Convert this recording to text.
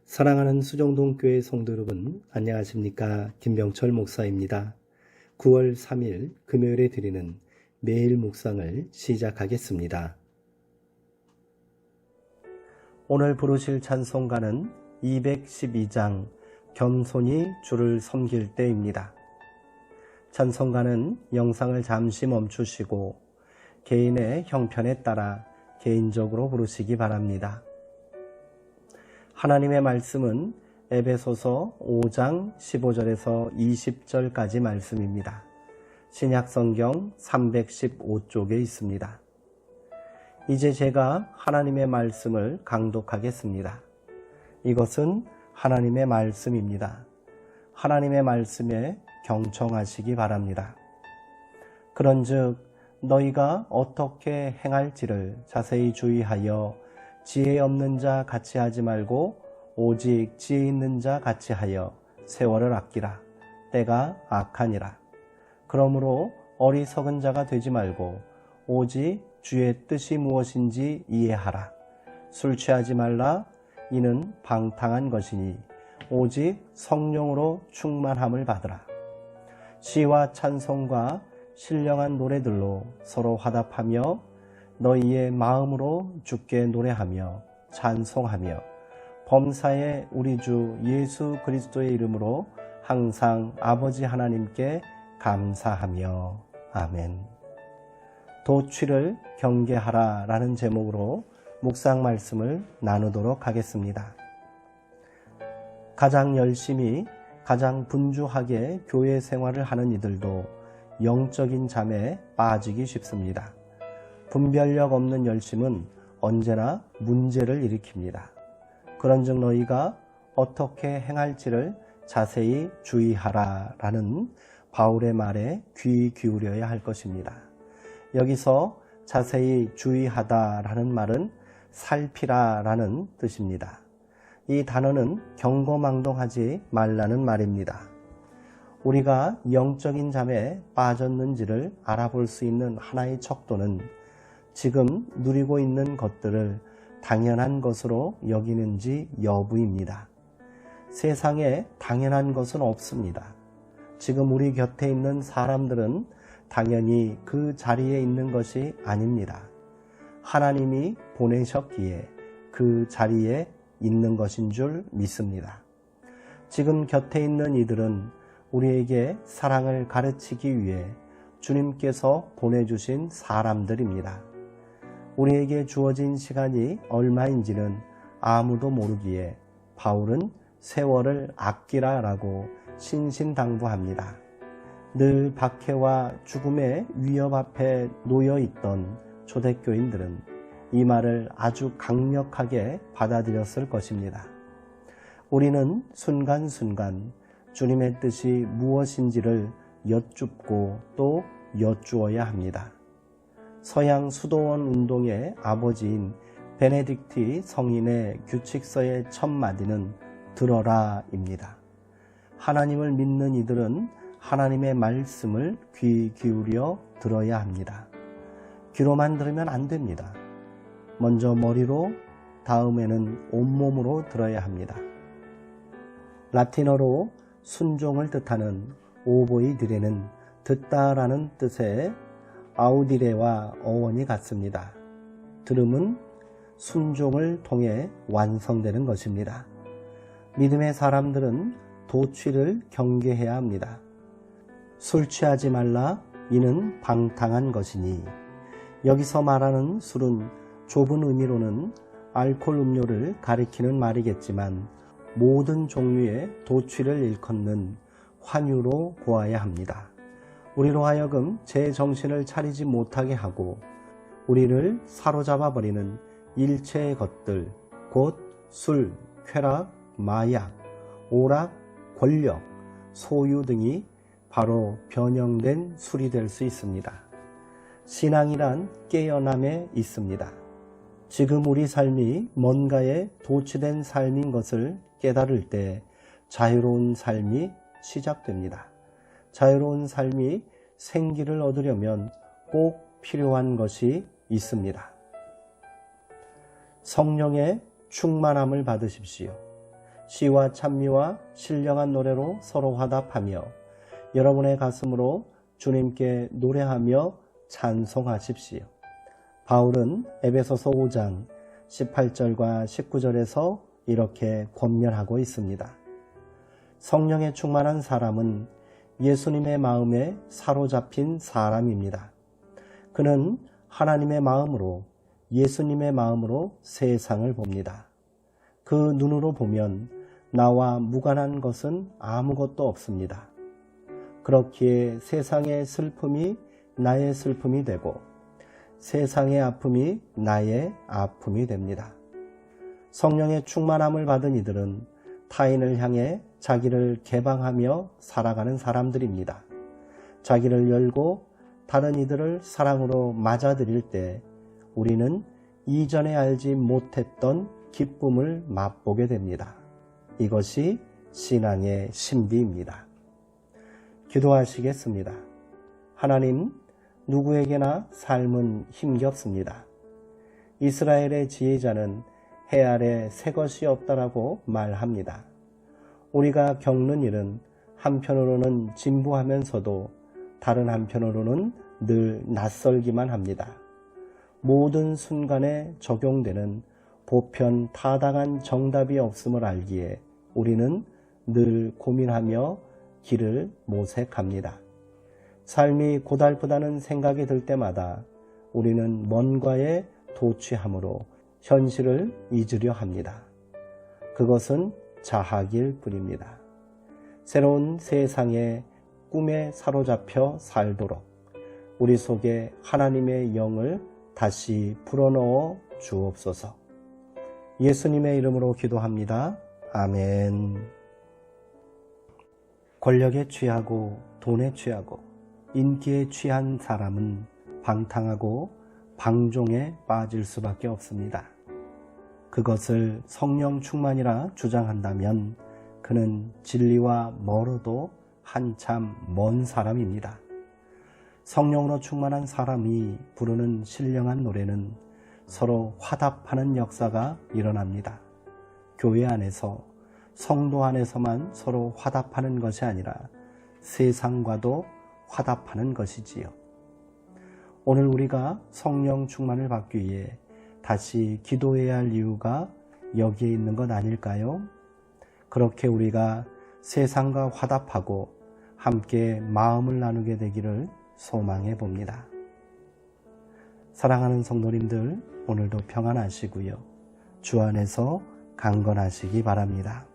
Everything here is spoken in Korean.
사랑하는 수정동교회 성도 여러분, 안녕하십니까? 김병철 목사입니다. 9월 3일 금요일에 드리는 매일 묵상을 시작하겠습니다. 오늘 부르실 찬송가는 212장 겸손히 주를 섬길 때입니다. 찬송가는 영상을 잠시 멈추시고 개인의 형편에 따라 개인적으로 부르시기 바랍니다. 하나님의 말씀은 에베소서 5장 15절에서 20절까지 말씀입니다. 신약성경 315쪽에 있습니다. 이제 제가 하나님의 말씀을 강독하겠습니다. 이것은 하나님의 말씀입니다. 하나님의 말씀에 경청하시기 바랍니다. 그런즉 너희가 어떻게 행할지를 자세히 주의하여 지혜 없는 자 같이 하지 말고 오직 지혜 있는 자 같이 하여 세월을 아끼라. 때가 악하니라. 그러므로 어리석은 자가 되지 말고 오직 주의 뜻이 무엇인지 이해하라. 술 취하지 말라. 이는 방탕한 것이니 오직 성령으로 충만함을 받으라. 시와 찬송과 신령한 노래들로 서로 화답하며 너희의 마음으로 주께 노래하며 찬송하며 범사의 우리 주 예수 그리스도의 이름으로 항상 아버지 하나님께 감사하며 아멘. 도취를 경계하라 라는 제목으로 묵상 말씀을 나누도록 하겠습니다. 가장 열심히 가장 분주하게 교회 생활을 하는 이들도 영적인 잠에 빠지기 쉽습니다. 분별력 없는 열심은 언제나 문제를 일으킵니다. 그런즉 너희가 어떻게 행할지를 자세히 주의하라 라는 바울의 말에 귀 기울여야 할 것입니다. 여기서 자세히 주의하다 라는 말은 살피라 라는 뜻입니다. 이 단어는 경거망동하지 말라는 말입니다. 우리가 영적인 잠에 빠졌는지를 알아볼 수 있는 하나의 척도는 지금 누리고 있는 것들을 당연한 것으로 여기는지 여부입니다. 세상에 당연한 것은 없습니다. 지금 우리 곁에 있는 사람들은 당연히 그 자리에 있는 것이 아닙니다. 하나님이 보내셨기에 그 자리에 있는 것인 줄 믿습니다. 지금 곁에 있는 이들은 우리에게 사랑을 가르치기 위해 주님께서 보내주신 사람들입니다. 우리에게 주어진 시간이 얼마인지는 아무도 모르기에 바울은 세월을 아끼라 라고 신신당부합니다. 늘 박해와 죽음의 위협 앞에 놓여있던 초대교인들은 이 말을 아주 강력하게 받아들였을 것입니다. 우리는 순간순간 주님의 뜻이 무엇인지를 여쭙고 또 여쭈어야 합니다. 서양 수도원 운동의 아버지인 베네딕트 성인의 규칙서의 첫 마디는 들어라입니다. 하나님을 믿는 이들은 하나님의 말씀을 귀 기울여 들어야 합니다. 귀로만 들으면 안 됩니다. 먼저 머리로, 다음에는 온몸으로 들어야 합니다. 라틴어로 순종을 뜻하는 오보이드레는 듣다라는 뜻의 아우디레와 어원이 같습니다. 들음은 순종을 통해 완성되는 것입니다. 믿음의 사람들은 도취를 경계해야 합니다. 술 취하지 말라. 이는 방탕한 것이니. 여기서 말하는 술은 좁은 의미로는 알코올 음료를 가리키는 말이겠지만 모든 종류의 도취를 일컫는 환유로 보아야 합니다. 우리로 하여금 제 정신을 차리지 못하게 하고 우리를 사로잡아 버리는 일체의 것들, 곧 술, 쾌락, 마약, 오락, 권력, 소유 등이 바로 변형된 술이 될 수 있습니다. 신앙이란 깨어남에 있습니다. 지금 우리 삶이 뭔가에 도취된 삶인 것을 깨달을 때 자유로운 삶이 시작됩니다. 자유로운 삶이 생기를 얻으려면 꼭 필요한 것이 있습니다. 성령의 충만함을 받으십시오. 시와 찬미와 신령한 노래로 서로 화답하며 여러분의 가슴으로 주님께 노래하며 찬송하십시오. 바울은 에베소서 5장 18절과 19절에서 이렇게 권면하고 있습니다. 성령에 충만한 사람은 예수님의 마음에 사로잡힌 사람입니다. 그는 하나님의 마음으로 예수님의 마음으로 세상을 봅니다. 그 눈으로 보면 나와 무관한 것은 아무것도 없습니다. 그렇기에 세상의 슬픔이 나의 슬픔이 되고 세상의 아픔이 나의 아픔이 됩니다. 성령의 충만함을 받은 이들은 타인을 향해 자기를 개방하며 살아가는 사람들입니다. 자기를 열고 다른 이들을 사랑으로 맞아들일 때 우리는 이전에 알지 못했던 기쁨을 맛보게 됩니다. 이것이 신앙의 신비입니다. 기도하시겠습니다. 하나님, 누구에게나 삶은 힘겹습니다. 이스라엘의 지혜자는 해 아래 새 것이 없다라고 말합니다. 우리가 겪는 일은 한편으로는 진부하면서도 다른 한편으로는 늘 낯설기만 합니다. 모든 순간에 적용되는 보편 타당한 정답이 없음을 알기에 우리는 늘 고민하며 길을 모색합니다. 삶이 고달프다는 생각이 들 때마다 우리는 뭔가에 도취함으로 현실을 잊으려 합니다. 그것은 자학일 뿐입니다. 새로운 세상의 꿈에 사로잡혀 살도록 우리 속에 하나님의 영을 다시 불어넣어 주옵소서. 예수님의 이름으로 기도합니다. 아멘. 권력에 취하고 돈에 취하고 인기에 취한 사람은 방탕하고 방종에 빠질 수밖에 없습니다. 그것을 성령 충만이라 주장한다면 그는 진리와 멀어도 한참 먼 사람입니다. 성령으로 충만한 사람이 부르는 신령한 노래는 서로 화답하는 역사가 일어납니다. 교회 안에서, 성도 안에서만 서로 화답하는 것이 아니라 세상과도 화답하는 것이지요. 오늘 우리가 성령 충만을 받기 위해 다시 기도해야 할 이유가 여기에 있는 것 아닐까요? 그렇게 우리가 세상과 화답하고 함께 마음을 나누게 되기를 소망해 봅니다. 사랑하는 성도님들, 오늘도 평안하시고요. 주 안에서 강건하시기 바랍니다.